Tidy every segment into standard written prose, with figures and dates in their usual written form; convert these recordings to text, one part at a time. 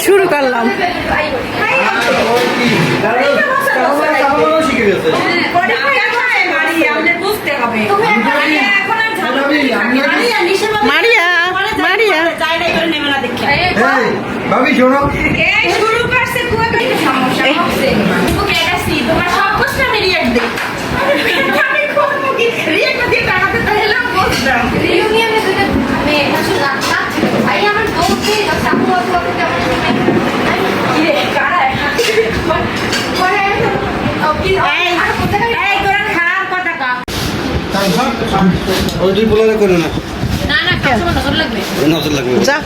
শুরু করলাম। মারিয়া মারিয়া ভাবি শোনো শুরু করছে সমস্যা হচ্ছে তোমার সব প্রশ্ন আমি রিয়েক্ট দিই রিয়েক্ট দিয়ে টাকাতে তাহলে বুঝলাম রিউনিয়নে দুটো মেয়ে আসলে না ভাই আমার দৌড়তে সাপু করতে কেমন কি রে কারা পরে ওকে আর কোথায় এই তোরা খারাপ কথা কা ওই দুই বলারে করে না না না কাছে নজর লাগবে নজর লাগবে যা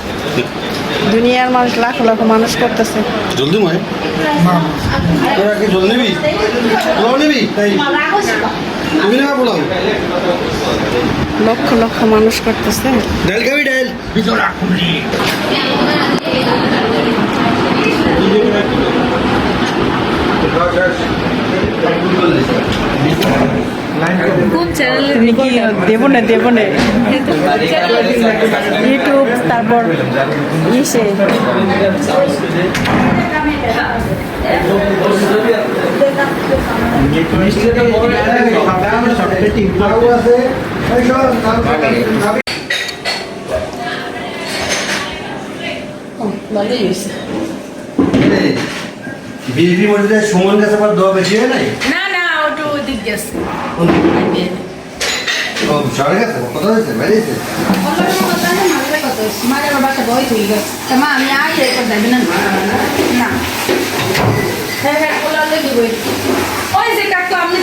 দুনিয়ার মানুষ লাখ লাখ মানুষ করতেছে। জলদি ময় তোরা কি জল নিবি পোলাও নিবি তাই তুমি না পোলাও লক্ষ লক্ষ মানুষ করতেছে। ডাল খাবি ডাল ভিতর রাখুনি কোন চ্যানেলে তুমি কি দেবো না ইউটিউব তারপর ইসে বিজেপি মধ্যে সুমন গাছে আবার দোয়া বেশি হয় নাই না না ওটা ওদিক গেছে ও সরে গেছে কত হয়েছে বেরিয়েছে মা আমি আই এরপর যাবে না না হ্যাঁ হ্যাঁ ওলালে দিবই ওই যে কাকু আমি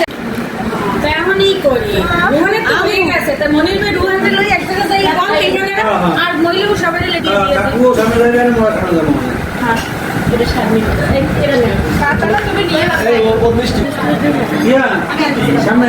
তেমনই করি ওখানে তো হয়ে গেছে তা মনির ভাই রুহানদের লই এক জায়গা যাই কোন এখানে আর মইলেও সবাই লেগে দিয়ে কাকু সামনে যাবে না মোরা সামনে যাবো হ্যাঁ এটা সামনে এটা না কাতালা তুমি নিয়ে আসো এই ও মিষ্টি ইয়া সামনে